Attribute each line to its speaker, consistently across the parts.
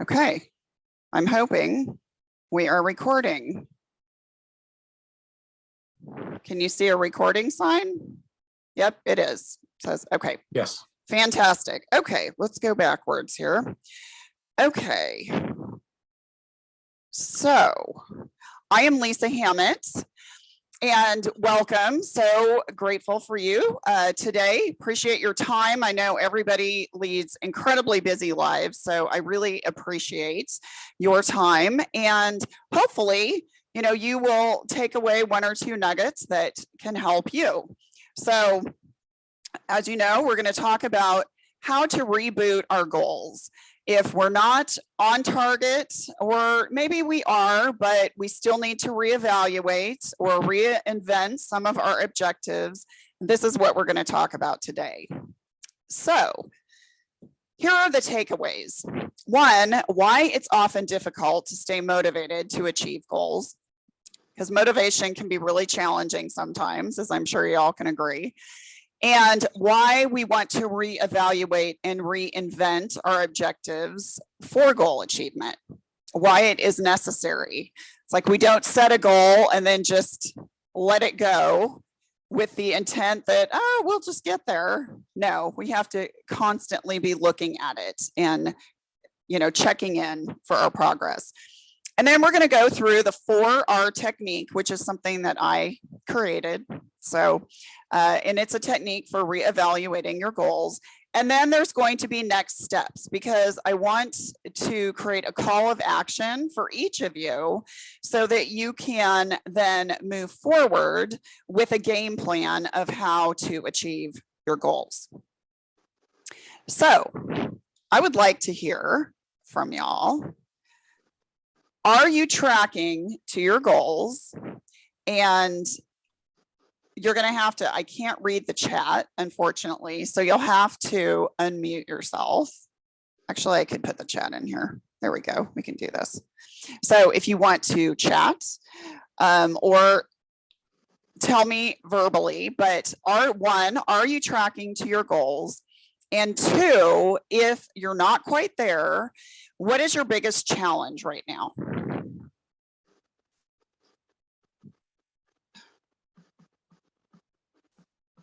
Speaker 1: Okay, I'm hoping we are recording. Can you see a recording sign? Yep, it is. It says, okay.
Speaker 2: Yes.
Speaker 1: Fantastic. Okay, let's go backwards here. Okay. So I am Lisa Hammett and welcome. So grateful for you today. Appreciate your time. I know everybody leads incredibly busy lives, so I really appreciate your time, and hopefully, you know, you will take away one or two nuggets that can help you. So as you know, we're going to talk about how to reboot our goals. If we're not on target, or maybe we are, but we still need to reevaluate or reinvent some of our objectives, this is what we're going to talk about today. So here are the takeaways. One, why it's often difficult to stay motivated to achieve goals, because motivation can be really challenging sometimes, as I'm sure you all can agree. And why we want to reevaluate and reinvent our objectives for goal achievement, why it is necessary. It's like we don't set a goal and then just let it go with the intent that, oh, we'll just get there. No, we have to constantly be looking at it and, you know, checking in for our progress. And then we're going to go through the 4R technique, which is something that I created. So, and it's a technique for reevaluating your goals. And then there's going to be next steps, because I want to create a call of action for each of you so that you can then move forward with a game plan of how to achieve your goals. So I would like to hear from y'all. Are you tracking to your goals? And you're going to have to, I can't read the chat, unfortunately, so you'll have to unmute yourself. Actually, I could put the chat in here. There we go. We can do this. So if you want to chat or tell me verbally, but are you tracking to your goals? And two, if you're not quite there, what is your biggest challenge right now?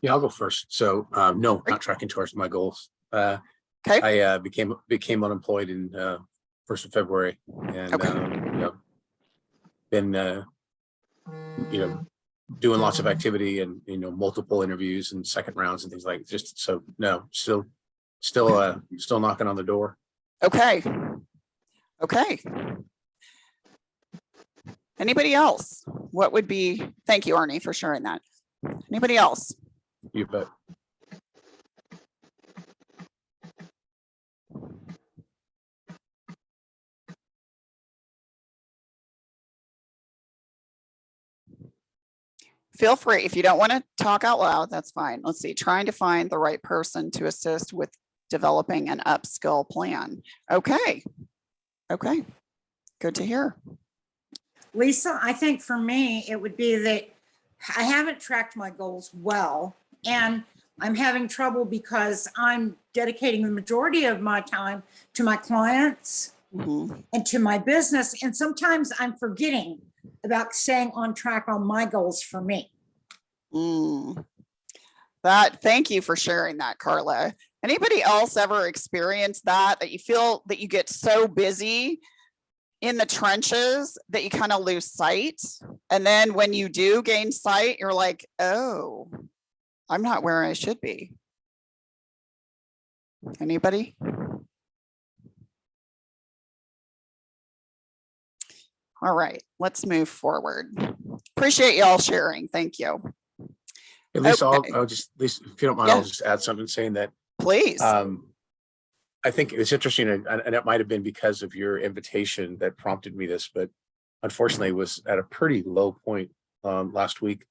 Speaker 2: Yeah, I'll go first. So no, not tracking towards my goals.
Speaker 1: Okay.
Speaker 2: I became unemployed in 1st of February, and
Speaker 1: Okay.
Speaker 2: you know, been you know, doing lots of activity and, you know, multiple interviews and second rounds and things like that. Just so no, still knocking on the door.
Speaker 1: Okay. Okay. Anybody else? What would be, thank you, Arnie, for sharing that. Anybody else?
Speaker 2: You bet.
Speaker 1: Feel free. If you don't want to talk out loud, that's fine. Let's see. Trying to find the right person to assist with developing an upskill plan. Okay. Okay. Good to hear.
Speaker 3: Lisa, I think for me, it would be that I haven't tracked my goals well, and I'm having trouble because I'm dedicating the majority of my time to my clients and to my business. And sometimes I'm forgetting about staying on track on my goals for me.
Speaker 1: Thank you for sharing that, Carla. Anybody else ever experienced that you feel that you get so busy in the trenches that you kind of lose sight? And then when you do gain sight, you're like, oh, I'm not where I should be. Anybody? All right, let's move forward. Appreciate y'all sharing. Thank you.
Speaker 2: At least
Speaker 1: Okay.
Speaker 2: I'll just, at least if you don't mind, I'll just add something saying that.
Speaker 1: Please.
Speaker 2: I think it's interesting, and it might have been because of your invitation that prompted me this, but unfortunately was at a pretty low point last week,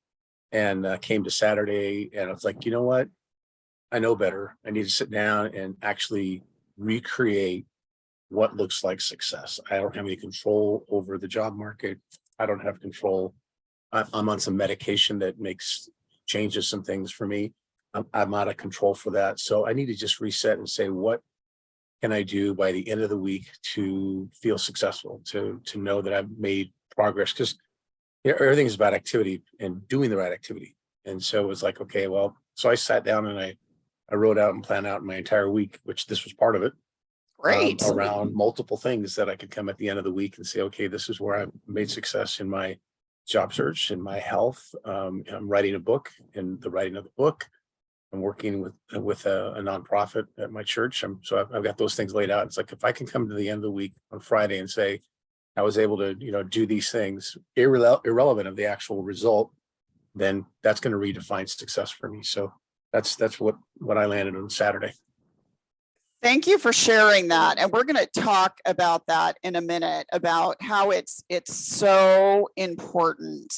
Speaker 2: and came to Saturday, and I was like, you know what? I know better. I need to sit down and actually recreate what looks like success. I don't have any control over the job market. I don't have control. I'm on some medication that changes some things for me. I'm out of control for that. So I need to just reset and say, what can I do by the end of the week to feel successful, to know that I've made progress? Because everything is about activity and doing the right activity. And so it was like, okay, well, so I sat down and I wrote out and planned out my entire week, which this was part of it,
Speaker 1: Great.
Speaker 2: around multiple things that I could come at the end of the week and say, okay, this is where I've made success in my job search, in my health. I'm writing a book, and the writing of the book, I'm working with a nonprofit at my church. So I've got those things laid out. It's like, if I can come to the end of the week on Friday and say, I was able to, do these things irrelevant of the actual result, then that's going to redefine success for me. So that's what I landed on Saturday.
Speaker 1: Thank you for sharing that. And we're going to talk about that in a minute, about how it's so important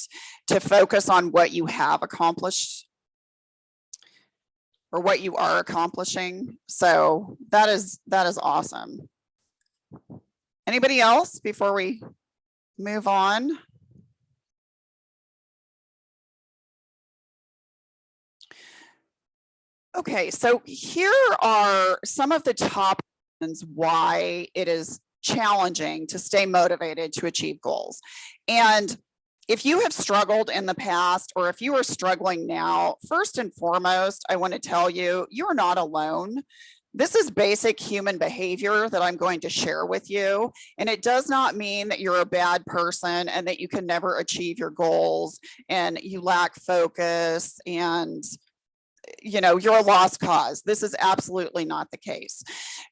Speaker 1: to focus on what you have accomplished or what you are accomplishing. So that is awesome. Anybody else before we move on? Okay, so here are some of the top reasons why it is challenging to stay motivated to achieve goals. And if you have struggled in the past, or if you are struggling now, first and foremost, I want to tell you, you're not alone. This is basic human behavior that I'm going to share with you. And it does not mean that you're a bad person and that you can never achieve your goals and you lack focus and you're a lost cause. This is absolutely not the case.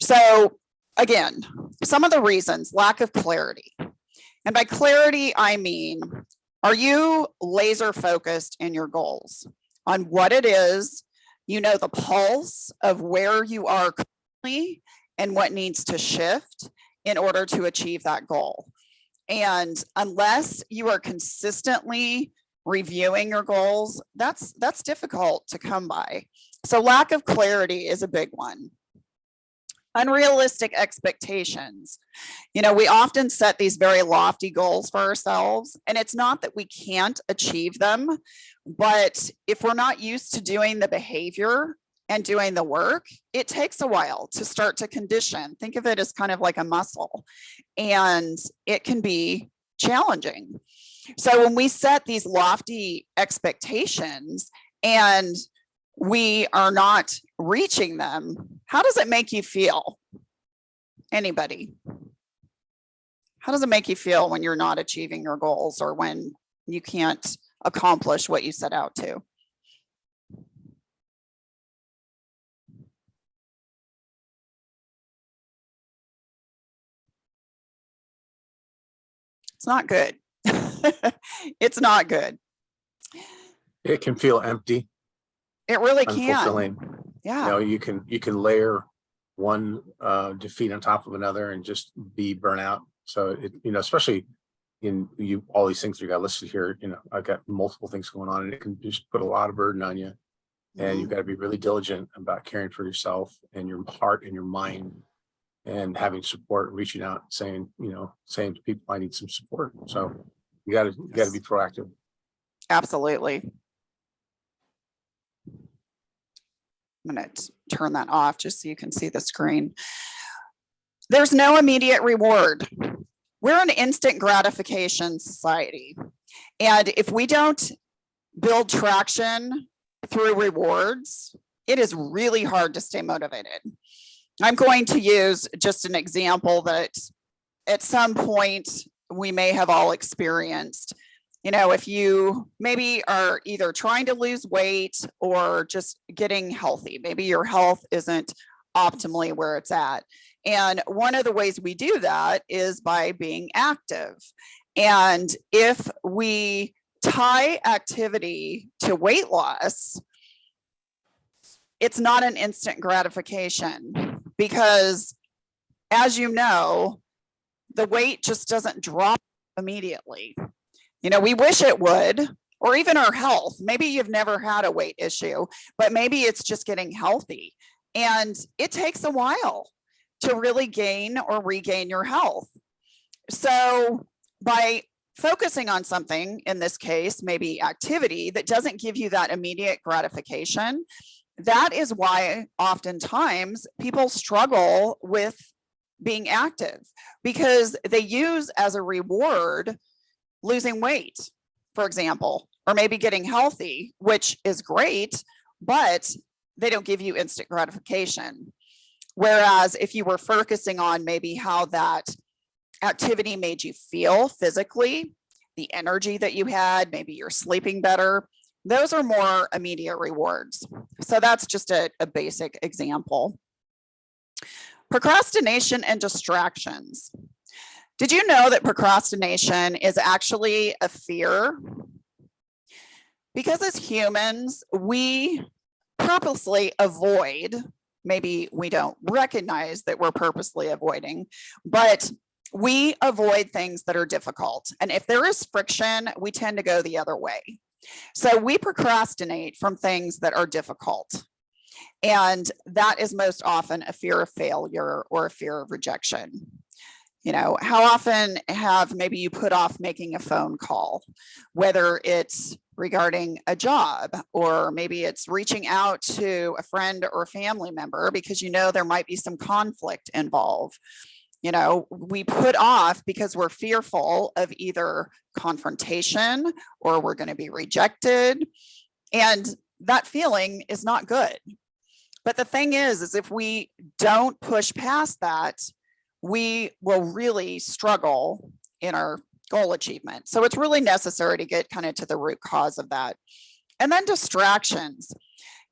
Speaker 1: So again, some of the reasons: lack of clarity. And by clarity, I mean, are you laser focused in your goals on what it is? The pulse of where you are currently and what needs to shift in order to achieve that goal. And unless you are consistently reviewing your goals, that's difficult to come by. So lack of clarity is a big one. Unrealistic expectations. We often set these very lofty goals for ourselves, and it's not that we can't achieve them, but if we're not used to doing the behavior and doing the work, it takes a while to start to condition. Think of it as kind of like a muscle, and it can be challenging. So when we set these lofty expectations and we are not reaching them, how does it make you feel? Anybody? How does it make you feel when you're not achieving your goals, or when you can't accomplish what you set out to? It's not good. It's not good.
Speaker 2: It can feel empty.
Speaker 1: It really can.
Speaker 2: Unfulfilling.
Speaker 1: Yeah.
Speaker 2: You can layer one defeat on top of another and just be burnout. So especially in all these things you got listed here, I've got multiple things going on, and it can just put a lot of burden on you. And you've got to be really diligent about caring for yourself and your heart and your mind, and having support, reaching out, saying to people, I need some support. So you got to be proactive.
Speaker 1: Absolutely. I'm going to turn that off just so you can see the screen. There's no immediate reward. We're an instant gratification society. And if we don't build traction through rewards, it is really hard to stay motivated. I'm going to use just an example that at some point we may have all experienced. If you maybe are either trying to lose weight or just getting healthy, maybe your health isn't optimally where it's at. And one of the ways we do that is by being active. And if we tie activity to weight loss, it's not an instant gratification, because as you know, the weight just doesn't drop immediately. We wish it would, or even our health. Maybe you've never had a weight issue, but maybe it's just getting healthy. And it takes a while to really gain or regain your health. So by focusing on something, in this case, maybe activity that doesn't give you that immediate gratification, that is why oftentimes people struggle with being active because they use as a reward losing weight, for example, or maybe getting healthy, which is great, but they don't give you instant gratification. Whereas if you were focusing on maybe how that activity made you feel physically, the energy that you had, maybe you're sleeping better, those are more immediate rewards. So that's just a basic example. Procrastination and distractions. Did you know that procrastination is actually a fear? Because as humans, we purposely avoid, maybe we don't recognize that we're purposely avoiding, but we avoid things that are difficult. And if there is friction, we tend to go the other way. So we procrastinate from things that are difficult. And that is most often a fear of failure or a fear of rejection. You know, how often have maybe you put off making a phone call, whether it's regarding a job, or maybe it's reaching out to a friend or a family member because you know there might be some conflict involved. You know, we put off because we're fearful of either confrontation or we're going to be rejected. And that feeling is not good. But the thing is if we don't push past that, we will really struggle in our goal achievement. So it's really necessary to get kind of to the root cause of that. And then distractions.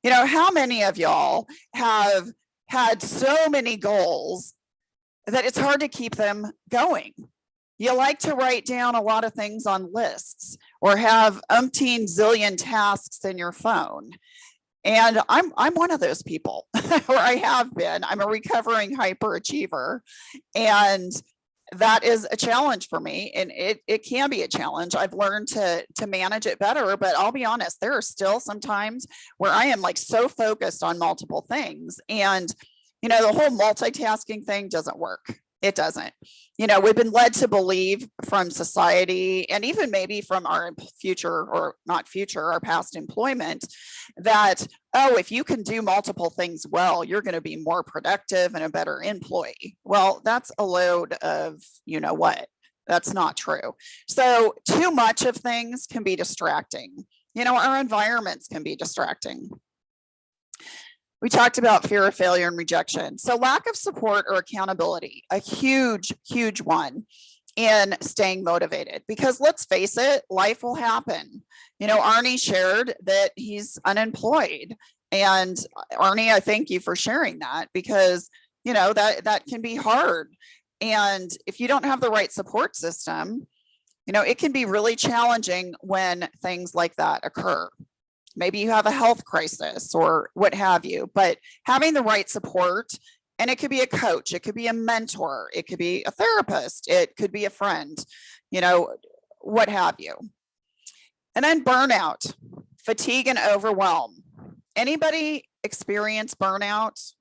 Speaker 1: You know, how many of y'all have had so many goals that it's hard to keep them going? You like to write down a lot of things on lists or have umpteen zillion tasks in your phone. And I'm one of those people, or I have been. I'm a recovering hyperachiever. And that is a challenge for me. And it can be a challenge. I've learned to manage it better, but I'll be honest, there are still some times where I am like so focused on multiple things. And, you know, the whole multitasking thing doesn't work. It doesn't. You know, we've been led to believe from society and even maybe from our future or not future, our past employment that, oh, if you can do multiple things well, you're going to be more productive and a better employee. Well, that's a load of, you know what, that's not true. So too much of things can be distracting. You know, our environments can be distracting. We talked about fear of failure and rejection. So lack of support or accountability, a huge, huge one in staying motivated, because let's face it, life will happen. You know, Arnie shared that he's unemployed, and Arnie, I thank you for sharing that, because, you know, that can be hard. And if you don't have the right support system, you know, it can be really challenging when things like that occur. Maybe you have a health crisis or what have you, but having the right support, and it could be a coach, it could be a mentor, it could be a therapist, it could be a friend, you know, what have you. And then burnout, fatigue and overwhelm. Anybody experience burnout?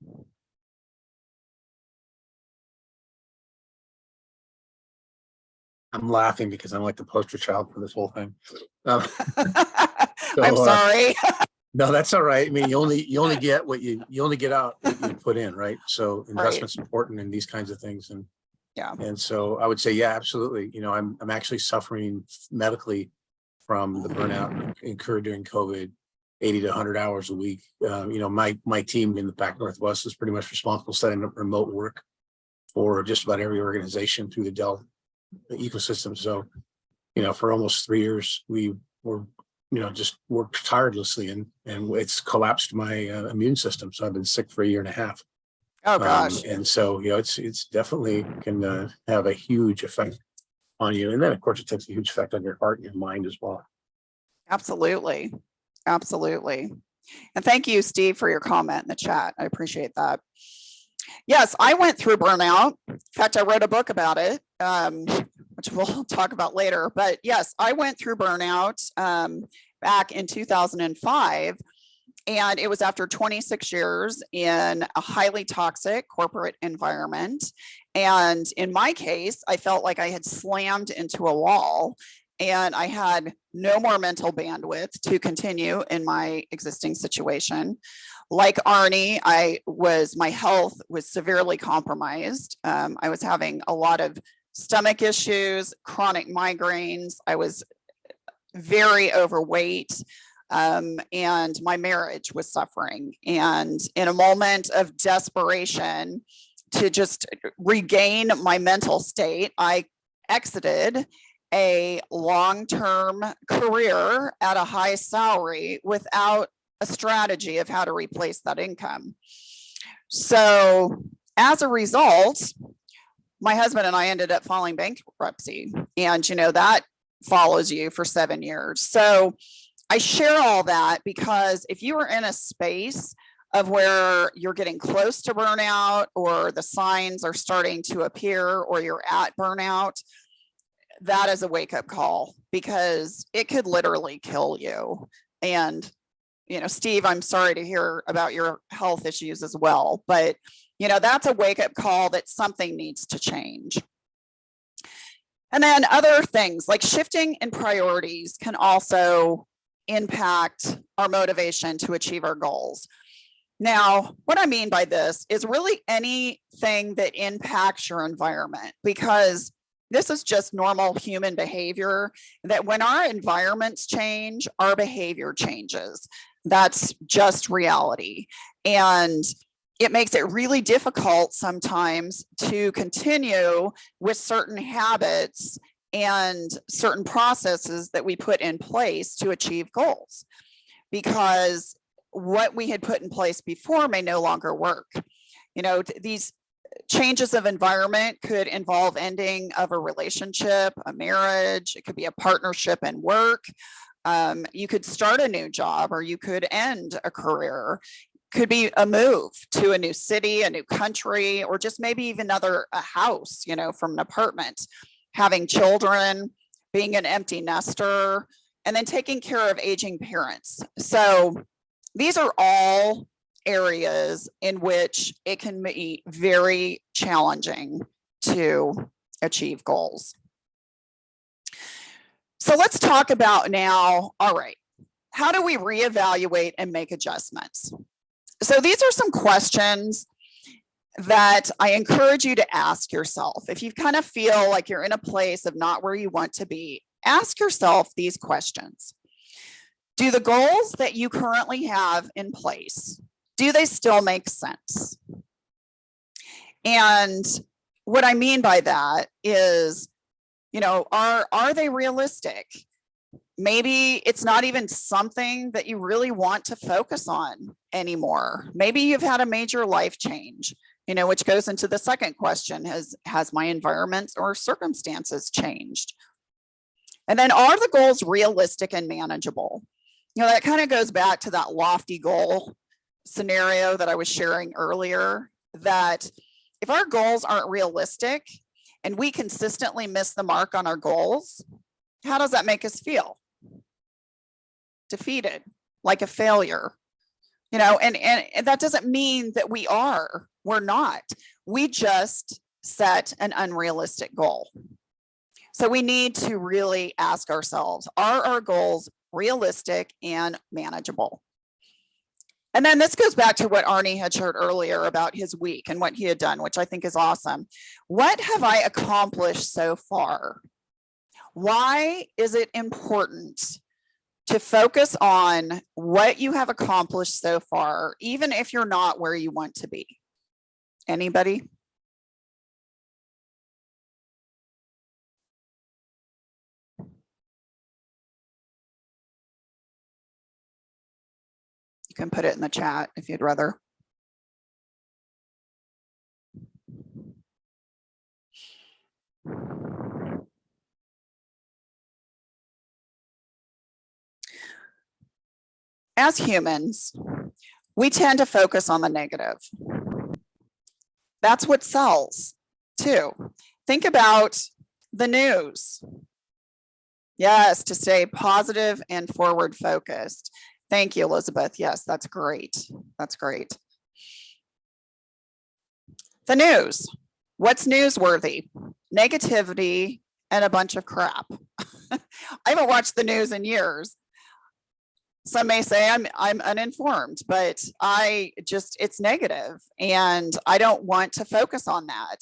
Speaker 2: I'm laughing because I'm like the poster child for this whole thing.
Speaker 1: I'm sorry.
Speaker 2: No, that's all right. I mean, you only get what you only get out what you put in, right? So investment's important in these kinds of things. And
Speaker 1: yeah.
Speaker 2: And so I would say, yeah, absolutely. You know, I'm actually suffering medically from the burnout incurred during COVID, 80 to 100 hours a week. You know, my team in the Pac Northwest is pretty much responsible for setting up remote work for just about every organization through the Dell ecosystem. So, you know, for almost 3 years, we were, you know, just worked tirelessly, and it's collapsed my immune system. So I've been sick for 1.5 years.
Speaker 1: Oh gosh.
Speaker 2: And so, you know, it's definitely can have a huge effect on you. And then of course it takes a huge effect on your heart and your mind as well.
Speaker 1: Absolutely. Absolutely. And thank you, Steve, for your comment in the chat. I appreciate that. Yes, I went through burnout. In fact, I wrote a book about it, which we'll talk about later. But yes, I went through burnout back in 2005. And it was after 26 years in a highly toxic corporate environment. And in my case, I felt like I had slammed into a wall and I had no more mental bandwidth to continue in my existing situation. Like Arnie, my health was severely compromised. I was having a lot of stomach issues, chronic migraines. I was very overweight. And my marriage was suffering. And in a moment of desperation to just regain my mental state, I exited a long-term career at a high salary without a strategy of how to replace that income. So as a result, my husband and I ended up filing bankruptcy. And, that follows you for 7 years. So I share all that because if you are in a space of where you're getting close to burnout, or the signs are starting to appear, or you're at burnout, that is a wake-up call, because it could literally kill you. And, Steve, I'm sorry to hear about your health issues as well, but, that's a wake-up call that something needs to change. And then other things like shifting in priorities can also impact our motivation to achieve our goals. Now, what I mean by this is really anything that impacts your environment, because this is just normal human behavior, that when our environments change, our behavior changes. That's just reality. And it makes it really difficult sometimes to continue with certain habits and certain processes that we put in place to achieve goals, because what we had put in place before may no longer work. These changes of environment could involve ending of a relationship, a marriage. It could be a partnership in work. You could start a new job, or you could end a career. Could be a move to a new city, a new country, or just maybe even a house, from an apartment. Having children, being an empty nester, and then taking care of aging parents. So these are all areas in which it can be very challenging to achieve goals. So let's talk about now, all right, how do we reevaluate and make adjustments? So these are some questions that I encourage you to ask yourself. If you kind of feel like you're in a place of not where you want to be, ask yourself these questions. Do the goals that you currently have in place, do they still make sense? And what I mean by that is, are they realistic? Maybe it's not even something that you really want to focus on anymore. Maybe you've had a major life change, which goes into the second question, has my environment or circumstances changed? And then, are the goals realistic and manageable? That kind of goes back to that lofty goal scenario that I was sharing earlier, that if our goals aren't realistic and we consistently miss the mark on our goals, how does that make us feel? Defeated, like a failure. And that doesn't mean that we're not. We just set an unrealistic goal. So we need to really ask ourselves, are our goals realistic and manageable? And then this goes back to what Arnie had shared earlier about his week and what he had done, which I think is awesome. What have I accomplished so far? Why is it important to focus on what you have accomplished so far, even if you're not where you want to be? Anybody? You can put it in the chat if you'd rather. As humans, we tend to focus on the negative. That's what sells too. Think about the news. Yes, to stay positive and forward focused. Thank you, Elizabeth. Yes, that's great. That's great. The news. What's newsworthy? Negativity and a bunch of crap. I haven't watched the news in years. Some may say I'm uninformed, but it's negative and I don't want to focus on that.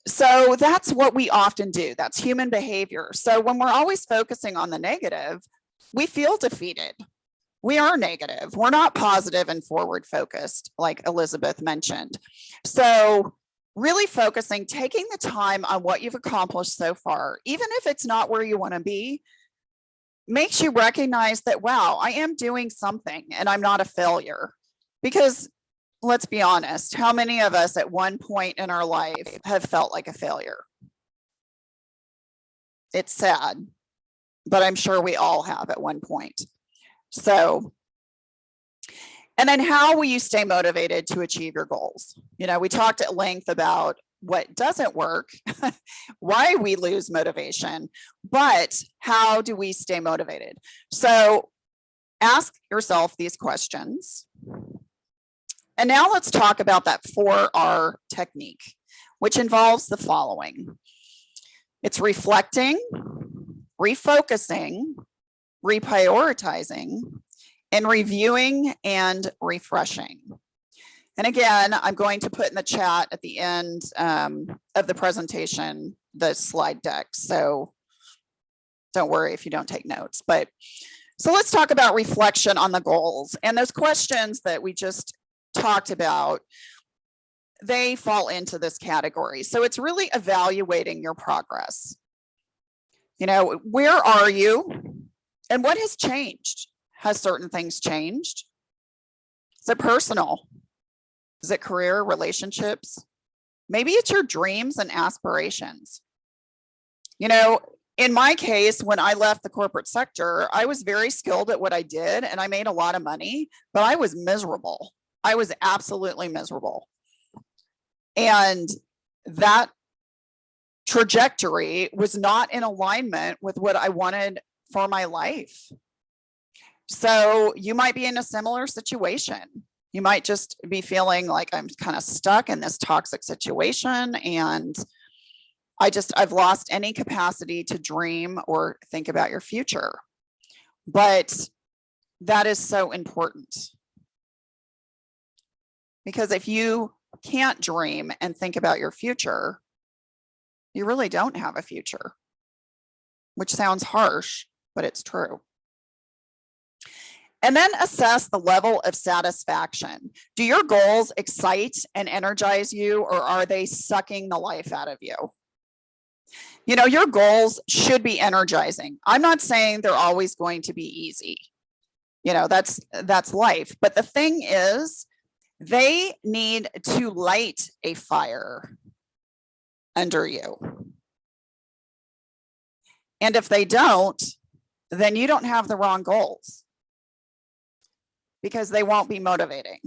Speaker 1: So that's what we often do. That's human behavior. So when we're always focusing on the negative, we feel defeated. We are negative. We're not positive and forward focused, like Elizabeth mentioned. So really focusing, taking the time on what you've accomplished so far, even if it's not where you want to be, makes you recognize that, wow, I am doing something and I'm not a failure. Because let's be honest, how many of us at one point in our life have felt like a failure? It's sad, but I'm sure we all have at one point. So, and then how will you stay motivated to achieve your goals? You know, we talked at length about what doesn't work, why we lose motivation, but how do we stay motivated? So ask yourself these questions. And now let's talk about that 4R technique, which involves the following. It's reflecting, refocusing, reprioritizing, and reviewing and refreshing. And again, I'm going to put in the chat at the end of the presentation, the slide deck. So don't worry if you don't take notes. But so let's talk about reflection on the goals. And those questions that we just talked about, they fall into this category. So it's really evaluating your progress. You know, where are you and what has changed? Has certain things changed? Is it personal? Is it career, relationships? Maybe it's your dreams and aspirations. You know, in my case, when I left the corporate sector, I was very skilled at what I did and I made a lot of money, but I was miserable. I was absolutely miserable. And that trajectory was not in alignment with what I wanted for my life. So you might be in a similar situation. You might just be feeling like I'm kind of stuck in this toxic situation and I've lost any capacity to dream or think about your future. But that is so important. Because if you can't dream and think about your future, you really don't have a future, which sounds harsh, but it's true. And then assess the level of satisfaction. Do your goals excite and energize you, or are they sucking the life out of you? You know, your goals should be energizing. I'm not saying they're always going to be easy. You know, that's life. But the thing is, they need to light a fire under you. And if they don't, then you don't have the wrong goals, because they won't be motivating.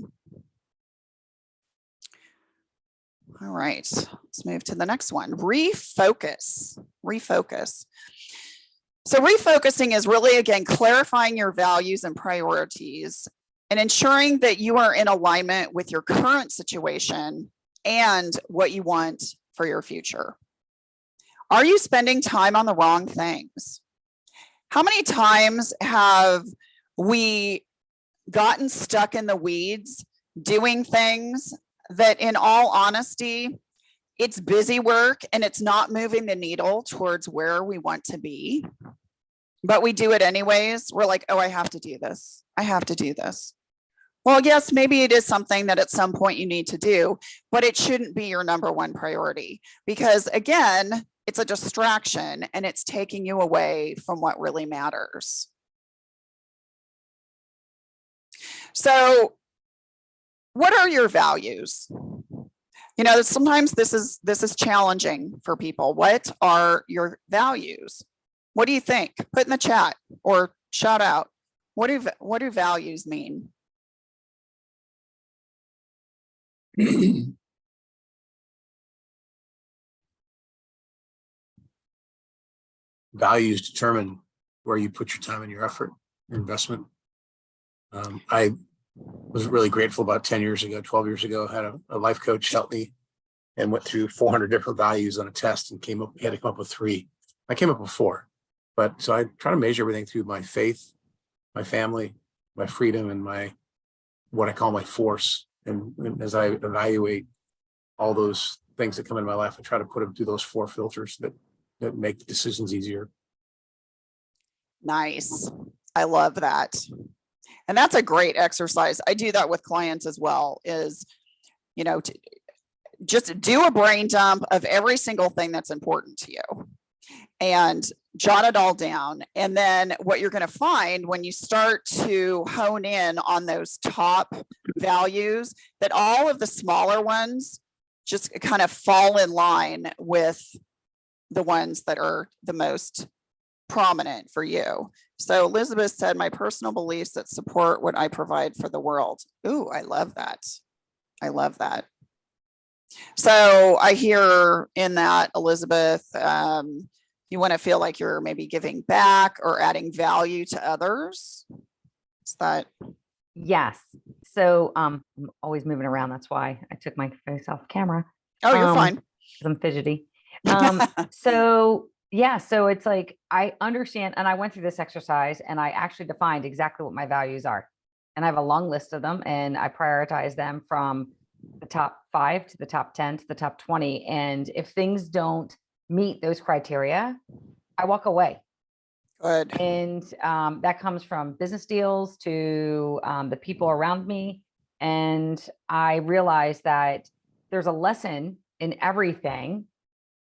Speaker 1: All right, let's move to the next one. Refocus. So refocusing is really, again, clarifying your values and priorities and ensuring that you are in alignment with your current situation and what you want for your future. Are you spending time on the wrong things? How many times have we gotten stuck in the weeds doing things that, in all honesty, it's busy work and it's not moving the needle towards where we want to be, but we do it anyways? We're like, oh, I have to do this. I have to do this. Well, yes, maybe it is something that at some point you need to do, but it shouldn't be your number one priority, because again, it's a distraction and it's taking you away from what really matters. So what are your values? You know, sometimes this is challenging for people. What are your values? What do you think? Put in the chat or shout out. What do values mean?
Speaker 2: Values determine where you put your time and your effort, your investment. I was really grateful about 10 years ago, 12 years ago, I had a life coach help me and went through 400 different values on a test and had to come up with 3. I came up with 4. But so I try to measure everything through my faith, my family, freedom and what I call my force. And as I evaluate all those things that come in my life, I try to put them through those 4 filters that make decisions easier.
Speaker 1: Nice. I love that. And that's a great exercise. I do that with clients as well, is, just do a brain dump of every single thing that's important to you and jot it all down. And then what you're going to find when you start to hone in on those top values, that all of the smaller ones just kind of fall in line with the ones that are the most prominent for you. So Elizabeth said, my personal beliefs that support what I provide for the world. Ooh, I love that. I love that. So I hear in that, Elizabeth, you want to feel like you're maybe giving back or adding value to others. Is that?
Speaker 4: Yes. So I'm always moving around. That's why I took my face off camera.
Speaker 1: Oh, you're fine.
Speaker 4: 'Cause I'm fidgety. So yeah, so it's like, I understand. And I went through this exercise and I actually defined exactly what my values are. And I have a long list of them, and I prioritize them from the top 5 to the top 10 to the top 20. And if things don't meet those criteria, I walk away.
Speaker 1: Good.
Speaker 4: And that comes from business deals to the people around me. And I realized that there's a lesson in everything,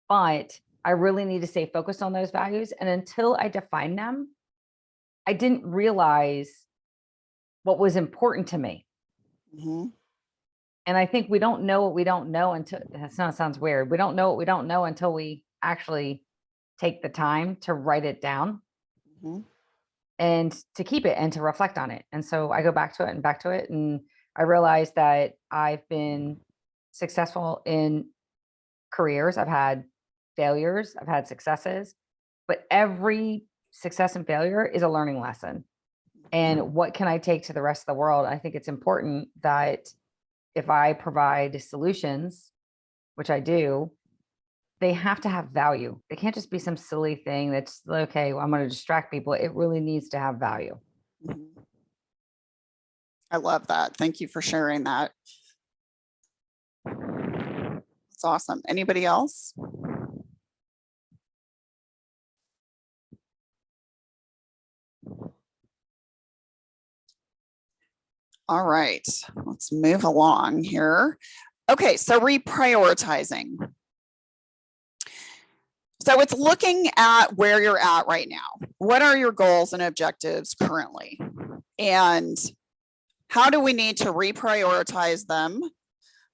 Speaker 4: but I really need to stay focused on those values. And until I define them, I didn't realize what was important to me.
Speaker 1: Mm-hmm.
Speaker 4: And I think we don't know what we don't know until, that sounds weird. We don't know what we don't know until we actually take the time to write it down.
Speaker 1: Mm-hmm.
Speaker 4: And to keep it and to reflect on it. And so I go back to it and back to it. And I realized that I've been successful in careers. I've had failures, I've had successes, but every success and failure is a learning lesson. And what can I take to the rest of the world? I think it's important that if I provide solutions, which I do, they have to have value. They can't just be some silly thing that's okay, well, I'm going to distract people. It really needs to have value.
Speaker 1: Mm-hmm. I love that. Thank you for sharing that. That's awesome. Anybody else? All right, let's move along here. Okay, so reprioritizing. So it's looking at where you're at right now. What are your goals and objectives currently? And how do we need to reprioritize them?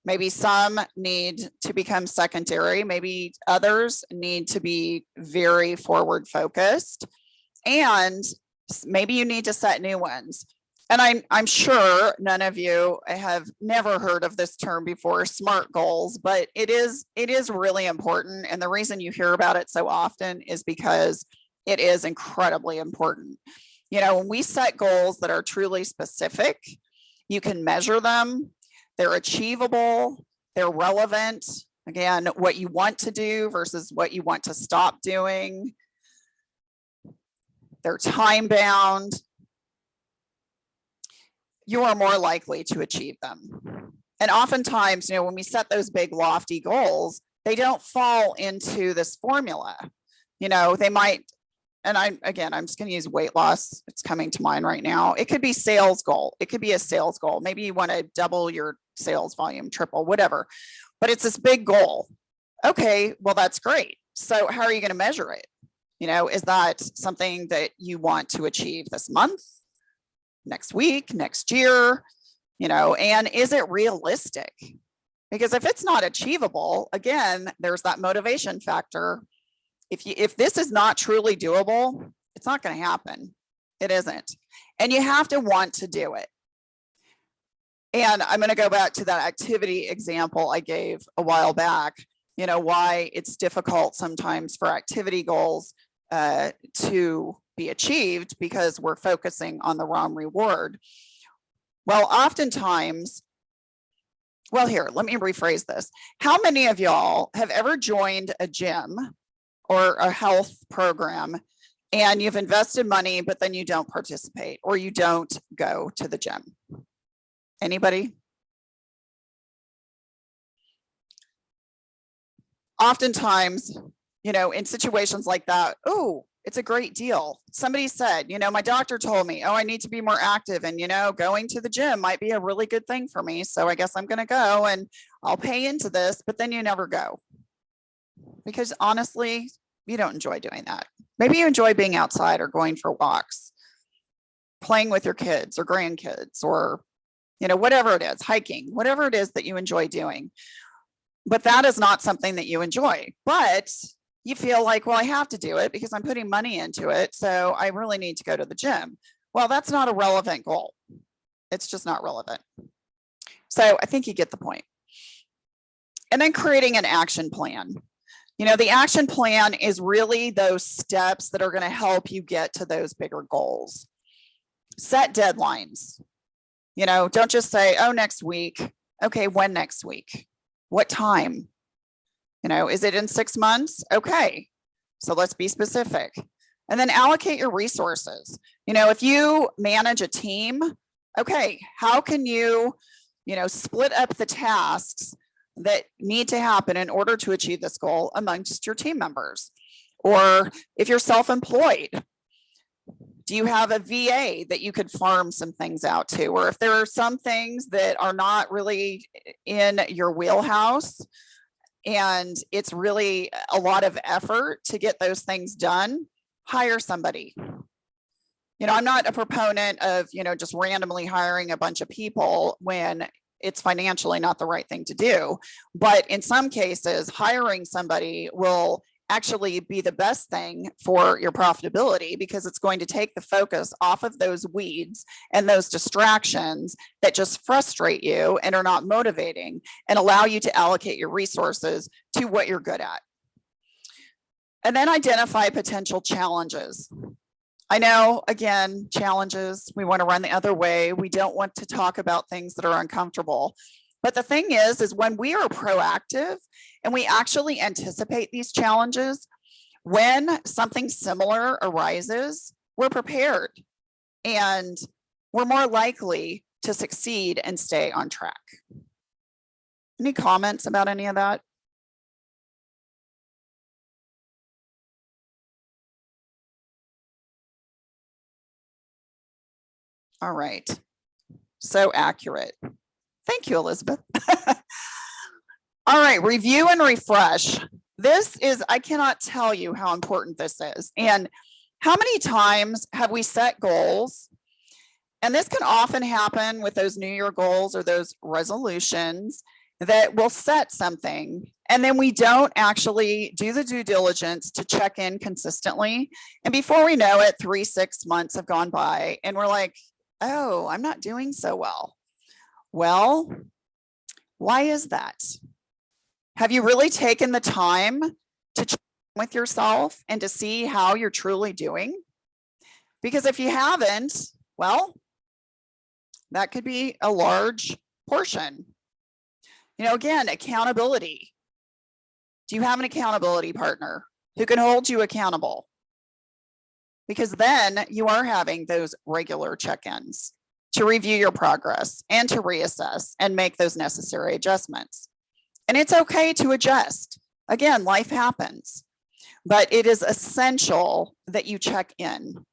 Speaker 1: Maybe some need to become secondary. Maybe others need to be very forward focused. And maybe you need to set new ones. And I'm sure none of you have never heard of this term before, SMART goals, but it is really important. And the reason you hear about it so often is because it is incredibly important. When we set goals that are truly specific, you can measure them, they're achievable, they're relevant. Again, what you want to do versus what you want to stop doing. They're time bound. You are more likely to achieve them. And oftentimes, when we set those big lofty goals, they don't fall into this formula. They might, and I'm just going to use weight loss. It's coming to mind right now. It could be sales goal. It could be a sales goal. Maybe you want to double your sales volume, triple, whatever, but it's this big goal. Okay, well, that's great. So how are you going to measure it? Is that something that you want to achieve this month, next week, next year, and is it realistic? Because if it's not achievable, again, there's that motivation factor. If this is not truly doable, it's not going to happen. It isn't. And you have to want to do it. And I'm going to go back to that activity example I gave a while back, why it's difficult sometimes for activity goals to be achieved because we're focusing on the wrong reward. Well, oftentimes, here, let me rephrase this. How many of y'all have ever joined a gym or a health program and you've invested money, but then you don't participate or you don't go to the gym. Anybody? Oftentimes, in situations like that, oh, it's a great deal. Somebody said, my doctor told me, oh, I need to be more active, and, going to the gym might be a really good thing for me. So I guess I'm going to go and I'll pay into this, but then you never go. Because honestly, you don't enjoy doing that. Maybe you enjoy being outside or going for walks, playing with your kids or grandkids, or, whatever it is, hiking, whatever it is that you enjoy doing. But that is not something that you enjoy. But you feel like, well, I have to do it because I'm putting money into it. So I really need to go to the gym. Well, that's not a relevant goal. It's just not relevant. So I think you get the point. And then creating an action plan. The action plan is really those steps that are going to help you get to those bigger goals. Set deadlines. Don't just say, oh, next week. Okay, when next week? What time? Is it in 6 months? Okay, so let's be specific. And then allocate your resources. If you manage a team, okay, how can you, split up the tasks that need to happen in order to achieve this goal amongst your team members? Or if you're self-employed, do you have a VA that you could farm some things out to? Or if there are some things that are not really in your wheelhouse and it's really a lot of effort to get those things done, hire somebody. I'm not a proponent of, just randomly hiring a bunch of people when it's financially not the right thing to do. But in some cases, hiring somebody will actually be the best thing for your profitability, because it's going to take the focus off of those weeds and those distractions that just frustrate you and are not motivating, and allow you to allocate your resources to what you're good at. And then identify potential challenges. I know, again, challenges, we want to run the other way. We don't want to talk about things that are uncomfortable. But the thing is when we are proactive and we actually anticipate these challenges, when something similar arises, we're prepared and we're more likely to succeed and stay on track. Any comments about any of that? All right. So accurate. Thank you, Elizabeth. All right, review and refresh. This is, I cannot tell you how important this is. And how many times have we set goals? And this can often happen with those New Year goals or those resolutions, that we'll set something and then we don't actually do the due diligence to check in consistently. And before we know it, 3-6 months have gone by and we're like, oh, I'm not doing so well. Well, why is that? Have you really taken the time to check with yourself and to see how you're truly doing? Because if you haven't, well, that could be a large portion. Again, accountability. Do you have an accountability partner who can hold you accountable? Because then you are having those regular check-ins to review your progress and to reassess and make those necessary adjustments. And it's okay to adjust. Again, life happens, but it is essential that you check in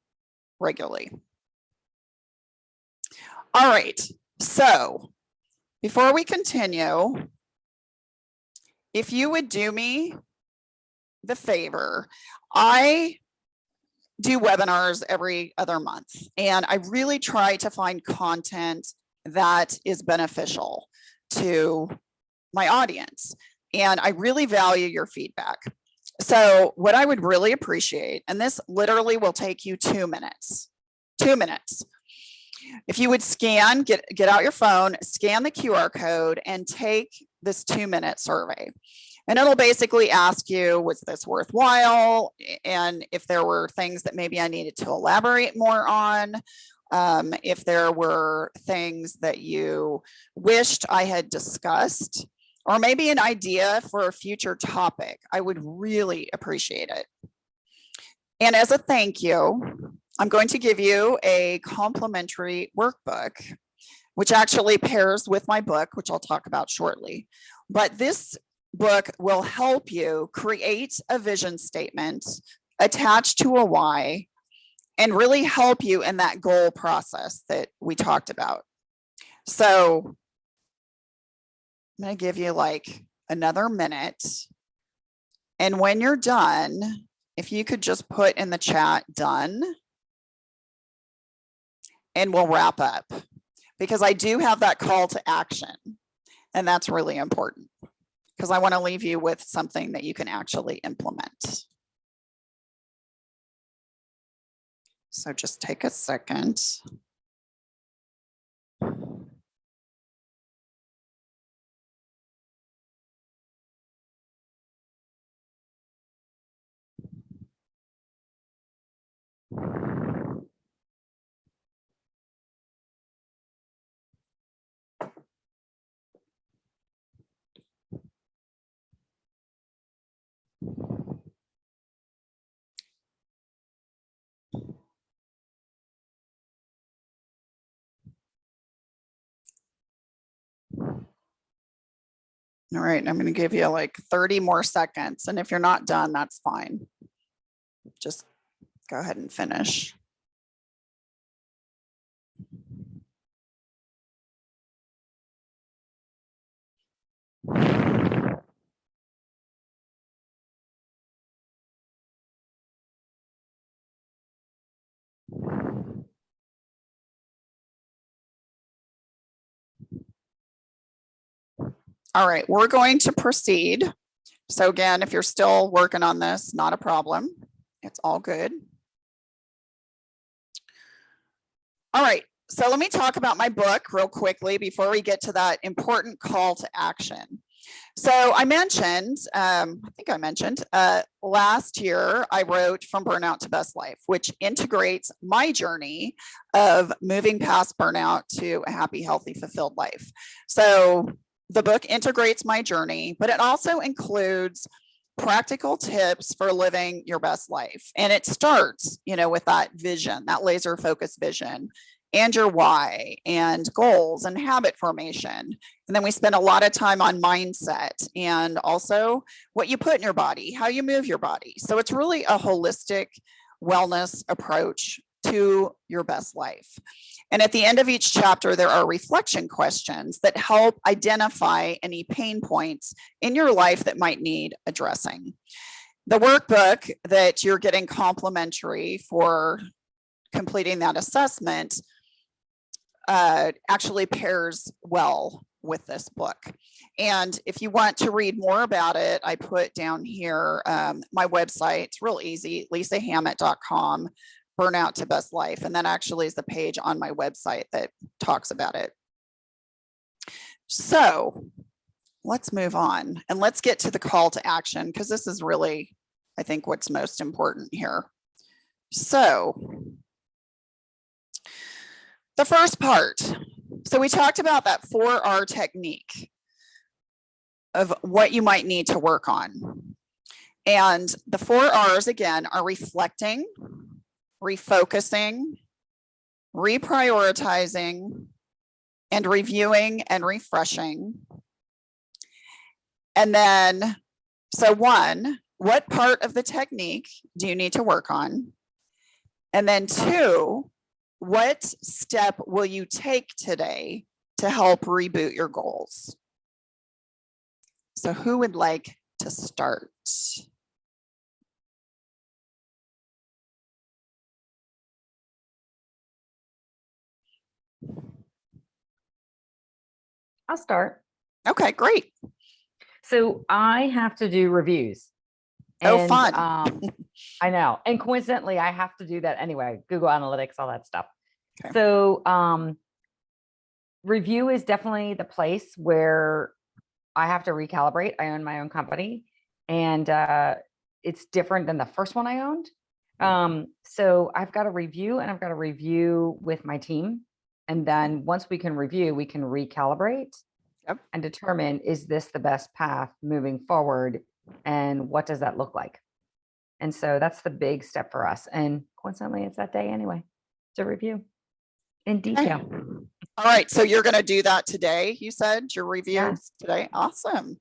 Speaker 1: regularly. All right, so before we continue, if you would do me the favor, I do webinars every other month, and I really try to find content that is beneficial to my audience. And I really value your feedback. So what I would really appreciate, and this literally will take you 2 minutes, 2 minutes. If you would scan, get out your phone, scan the QR code and take this 2-minute survey. And it'll basically ask you, was this worthwhile? And if there were things that maybe I needed to elaborate more on, if there were things that you wished I had discussed, or maybe an idea for a future topic, I would really appreciate it. And as a thank you, I'm going to give you a complimentary workbook, which actually pairs with my book, which I'll talk about shortly. But this book will help you create a vision statement attached to a why and really help you in that goal process that we talked about. So I'm going to give you like another minute. And when you're done, if you could just put in the chat done, and we'll wrap up, because I do have that call to action, and that's really important because I want to leave you with something that you can actually implement. So just take a second. All right, I'm going to give you like 30 more seconds. And if you're not done, that's fine. Just go ahead and finish. All right, we're going to proceed. So again, if you're still working on this, not a problem. It's all good. All right, so let me talk about my book real quickly before we get to that important call to action. So I mentioned, I think I mentioned, last year I wrote From Burnout to Best Life, which integrates my journey of moving past burnout to a happy, healthy, fulfilled life. So the book integrates my journey, but it also includes practical tips for living your best life. And it starts, with that vision, that laser focused vision, and your why and goals and habit formation. And then we spend a lot of time on mindset and also what you put in your body, how you move your body. So it's really a holistic wellness approach to your best life. And at the end of each chapter, there are reflection questions that help identify any pain points in your life that might need addressing. The workbook that you're getting complimentary for completing that assessment actually pairs well with this book. And if you want to read more about it, I put down here my website. It's real easy, lisahammett.com. Burnout to Best Life. And that actually is the page on my website that talks about it. So let's move on and let's get to the call to action, because this is really, I think, what's most important here. So the first part. So we talked about that 4R technique of what you might need to work on. And the 4Rs, again, are reflecting, refocusing, reprioritizing, and reviewing and refreshing. And then, so 1, what part of the technique do you need to work on? And then 2, what step will you take today to help reboot your goals? So who would like to start?
Speaker 4: I'll start.
Speaker 1: Okay, great.
Speaker 4: So I have to do reviews.
Speaker 1: Oh, fun.
Speaker 4: I know. And coincidentally, I have to do that anyway, Google Analytics, all that stuff.
Speaker 1: Okay.
Speaker 4: So review is definitely the place where I have to recalibrate. I own my own company, and it's different than the first one I owned. So I've got to review, and I've got to review with my team. And then once we can review, we can recalibrate and determine, is this the best path moving forward? And what does that look like? And so that's the big step for us. And coincidentally, it's that day anyway to review in detail.
Speaker 1: All right. So you're going to do that today. You said your review
Speaker 4: Yes.
Speaker 1: today. Awesome.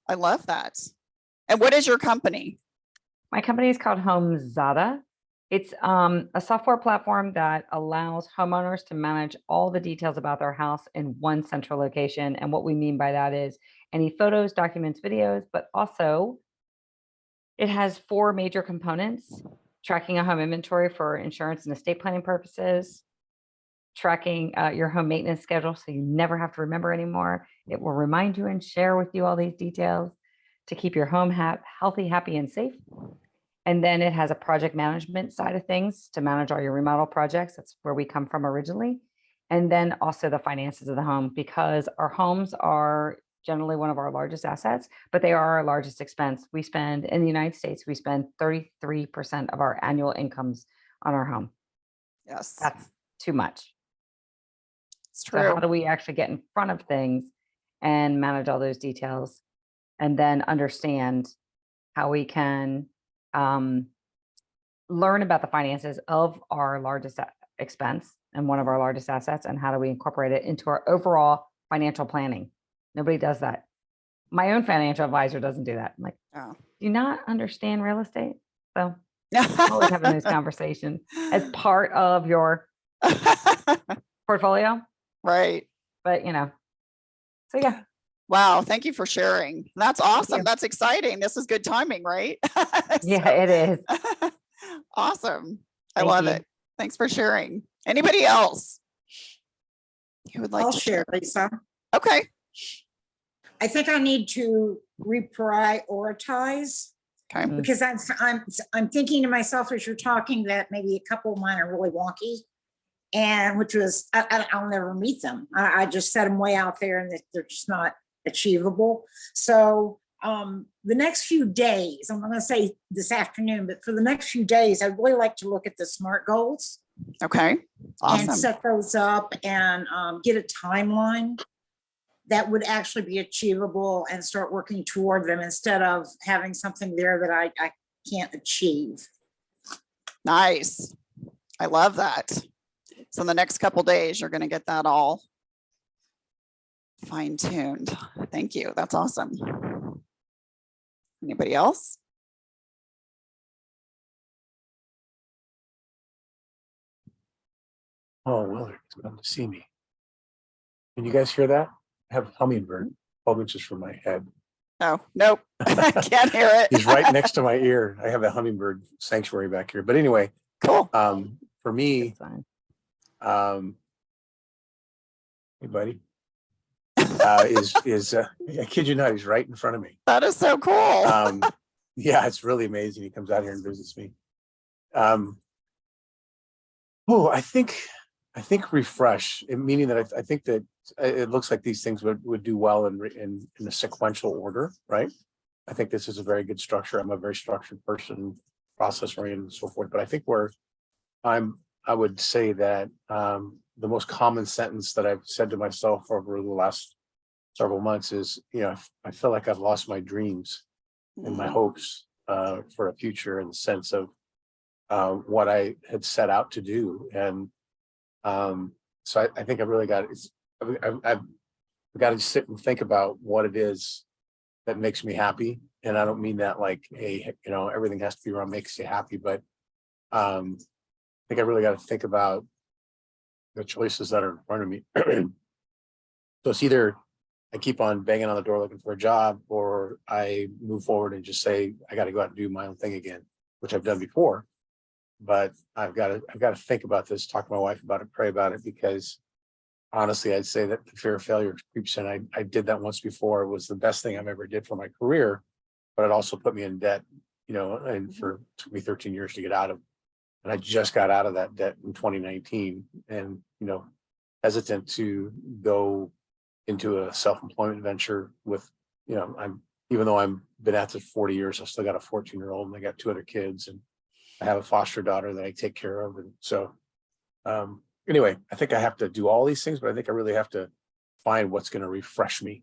Speaker 1: I love that. And what is your company?
Speaker 4: My company is called HomeZada. It's a software platform that allows homeowners to manage all the details about their house in one central location. And what we mean by that is any photos, documents, videos, but also it has 4 major components: tracking a home inventory for insurance and estate planning purposes, tracking your home maintenance schedule so you never have to remember anymore. It will remind you and share with you all these details to keep your home healthy, happy, and safe. And then it has a project management side of things to manage all your remodel projects. That's where we come from originally. And then also the finances of the home, because our homes are generally one of our largest assets, but they are our largest expense. We spend in the United States, we spend 33% of our annual incomes on our home.
Speaker 1: Yes,
Speaker 4: That's too much.
Speaker 1: it's
Speaker 4: So how
Speaker 1: true.
Speaker 4: do we actually get in front of things and manage all those details and then understand how we can learn about the finances of our largest expense and one of our largest assets, and how do we incorporate it into our overall financial planning? Nobody does that. My own financial advisor doesn't do that. I'm like,
Speaker 1: Oh.
Speaker 4: do you not understand real estate? So I'm always having those conversations as part of your portfolio.
Speaker 1: Right.
Speaker 4: But so yeah.
Speaker 1: Wow. Thank you for sharing. That's awesome.
Speaker 4: you.
Speaker 1: That's exciting. This is good timing, right?
Speaker 4: Yeah,
Speaker 1: So-
Speaker 4: it is.
Speaker 1: Awesome. I
Speaker 4: Thank
Speaker 1: love
Speaker 4: you.
Speaker 1: it. Thanks for sharing. Anybody else who would like
Speaker 3: I'll
Speaker 1: to
Speaker 3: share, Lisa.
Speaker 1: Okay.
Speaker 3: I think I need to reprioritize
Speaker 1: Okay.
Speaker 3: because I'm thinking to myself as you're talking that maybe a couple of mine are really wonky, and which was I'll never meet them. I just set them way out there, and they're just not achievable. So the next few days, I'm not going to say this afternoon, but for the next few days, I'd really like to look at the SMART goals.
Speaker 1: Okay. Awesome.
Speaker 3: And set those up and get a timeline that would actually be achievable and start working toward them instead of having something there that I can't achieve.
Speaker 1: Nice. I love that. So in the next couple days, you're going to get that all fine-tuned. Thank you. That's awesome. Anybody else?
Speaker 2: Oh, Willard, he's come to see me. Can you guys hear that? I have a hummingbird 12 inches from my head.
Speaker 1: Oh, nope. I can't hear it.
Speaker 2: He's right next to my ear. I have a hummingbird sanctuary back here. But anyway,
Speaker 1: Cool.
Speaker 2: for me,
Speaker 4: It's fine.
Speaker 2: hey buddy, I kid you not, he's right in front of me.
Speaker 1: That is so cool.
Speaker 2: Yeah, it's really amazing. He comes out here and visits me. I think refresh, meaning that I think that it looks like these things would do well in a sequential order, right? I think this is a very good structure. I'm a very structured person, process oriented and so forth. But I think I would say that the most common sentence that I've said to myself over the last several months is, I feel like I've lost my dreams and my hopes for a future in the sense of what I had set out to do. And so I think I've really got I've got to sit and think about what it is that makes me happy. And I don't mean that like everything has to be around makes you happy, but I think I really got to think about the choices that are in front of me. So it's either I keep on banging on the door looking for a job, or I move forward and just say, I got to go out and do my own thing again, which I've done before. But I've got to think about this, talk to my wife about it, pray about it, because honestly, I'd say that the fear of failure creeps in. I did that once before. It was the best thing I've ever did for my career, but it also put me in debt, and took me 13 years to get out of. And I just got out of that debt in 2019, and hesitant to go into a self-employment venture with, even though I've been at this 40 years, I still got a 14-year-old and I got 2 other kids, and I have a foster daughter that I take care of. And so anyway, I think I have to do all these things, but I think I really have to find what's going to refresh me.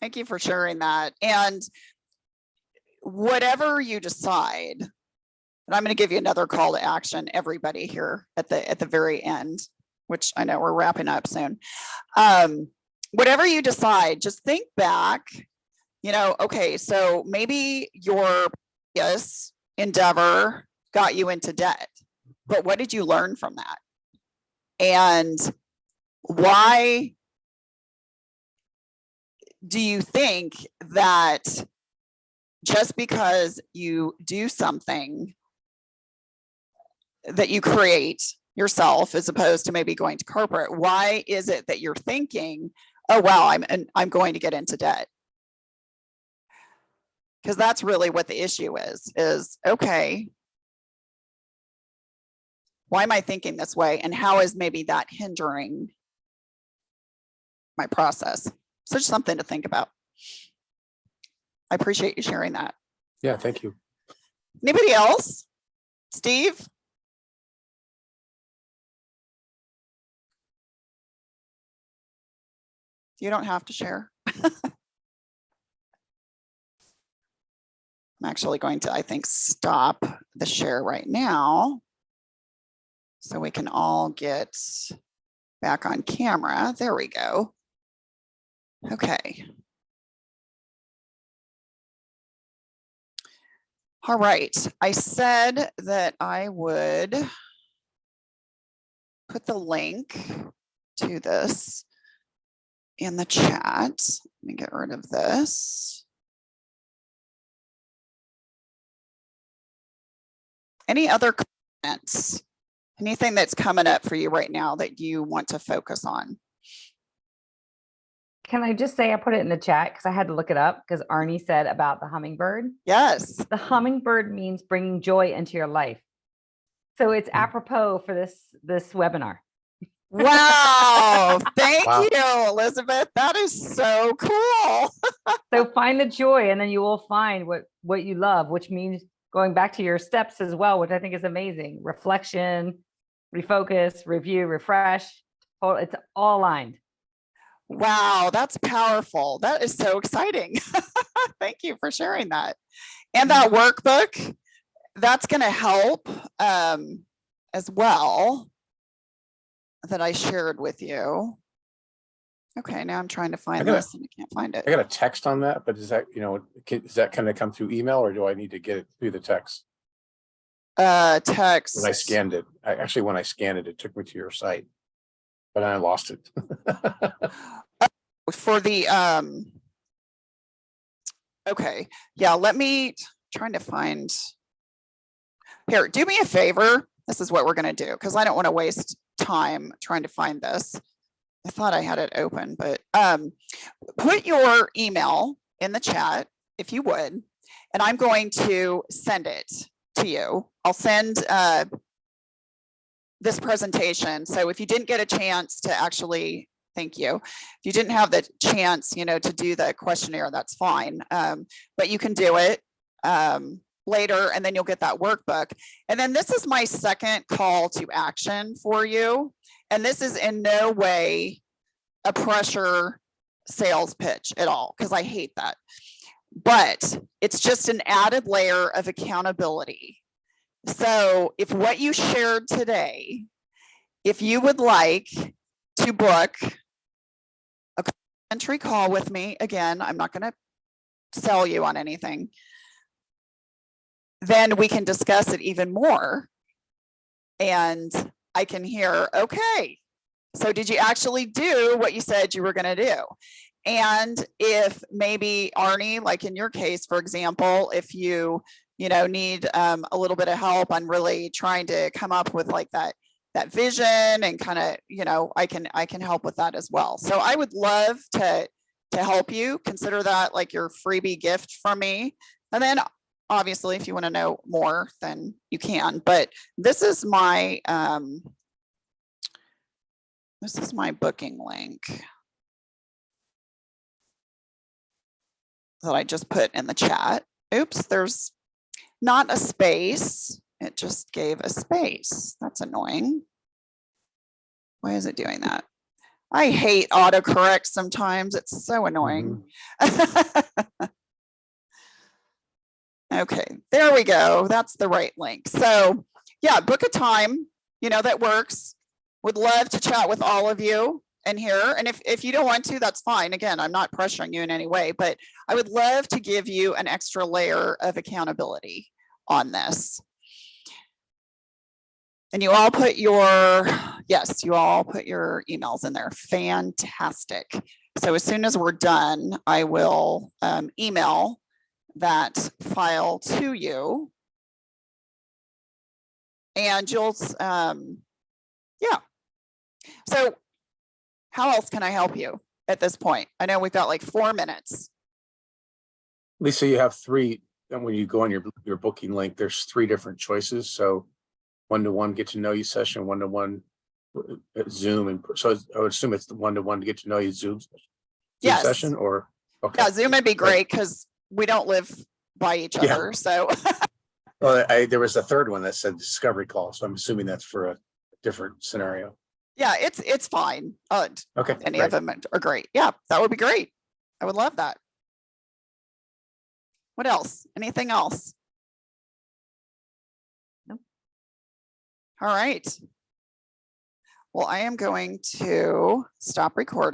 Speaker 1: Thank you for sharing that. And whatever you decide, and I'm going to give you another call to action, everybody here at the very end, which I know we're wrapping up soon. Whatever you decide, just think back, okay, so maybe your previous endeavor got you into debt, but what did you learn from that? And why do you think that just because you do something that you create yourself as opposed to maybe going to corporate, why is it that you're thinking, oh wow, I'm going to get into debt? Because that's really what the issue is okay, why am I thinking this way, and how is maybe that hindering my process? So just something to think about. I appreciate you sharing that.
Speaker 2: Yeah, thank you.
Speaker 1: Anybody else? Steve? You don't have to share. I'm actually going to, I think, stop the share right now so we can all get back on camera. There we go. Okay. All right. I said that I would put the link to this in the chat. Let me get rid of this. Any other comments? Anything that's coming up for you right now that you want to focus on?
Speaker 4: Can I just say I put it in the chat because I had to look it up because Arnie said about the hummingbird.
Speaker 1: Yes.
Speaker 4: The hummingbird means bringing joy into your life. So it's apropos for this webinar.
Speaker 1: Wow. Thank
Speaker 2: Wow.
Speaker 1: you, Elizabeth. That is so cool.
Speaker 4: So find the joy and then you will find what you love, which means going back to your steps as well, which I think is amazing. Reflection, refocus, review, refresh. It's all aligned.
Speaker 1: Wow, that's powerful. That is so exciting. Thank you for sharing that. And that workbook, that's going to help as well, that I shared with you. Okay, now I'm trying to find this and I can't find it.
Speaker 2: I got a text on that, but is that, is that kind of come through email, or do I need to get it through the text?
Speaker 1: Text.
Speaker 2: When I scanned it, when I scanned it, it took me to your site, but I lost it.
Speaker 1: For the okay, yeah, let me trying to find here. Do me a favor. This is what we're going to do because I don't want to waste time trying to find this. I thought I had it open, but put your email in the chat if you would, and I'm going to send it to you. I'll send this presentation. So if you didn't get a chance to actually, thank you. If you didn't have the chance, to do the questionnaire, that's fine. But you can do it later, and then you'll get that workbook. And then this is my second call to action for you. And this is in no way a pressure sales pitch at all, because I hate that. But it's just an added layer of accountability. So if what you shared today, if you would like to book a complimentary call with me, again, I'm not going to sell you on anything, then we can discuss it even more. And I can hear, okay, so did you actually do what you said you were going to do? And if maybe Arnie, like in your case, for example, if you need a little bit of help on really trying to come up with like that vision and kind of, I can help with that as well. So I would love to help you. Consider that like your freebie gift from me. And then obviously, if you want to know more, then you can. But this is my booking link that I just put in the chat. Oops, there's not a space. It just gave a space. That's annoying. Why is it doing that? I hate autocorrect sometimes. It's so annoying. Okay, there we go. That's the right link. So yeah, book a time, that works. Would love to chat with all of you in here. And if you don't want to, that's fine. Again, I'm not pressuring you in any way, but I would love to give you an extra layer of accountability on this. And you all put your emails in there. Fantastic. So as soon as we're done, I will email that file to you. And you'll, yeah. So how else can I help you at this point? I know we've got like 4 minutes.
Speaker 2: Lisa, you have 3, and when you go on your booking link, there's 3 different choices. So 1-to-1 get to know you session, 1-to-1 Zoom, and so I would assume it's the 1-to-1 to get to know you Zoom
Speaker 1: Yes.
Speaker 2: session, or okay.
Speaker 1: Yeah, Zoom would be great because we don't live by each other. So
Speaker 2: well, there was a third one that said discovery call, so I'm assuming that's for a different scenario.
Speaker 1: yeah, it's fine.
Speaker 2: Okay,
Speaker 1: Any
Speaker 2: great.
Speaker 1: of them are great. Yeah, that would be great. I would love that. What else? Anything else?
Speaker 4: Nope.
Speaker 1: All right. Well, I am going to stop recording.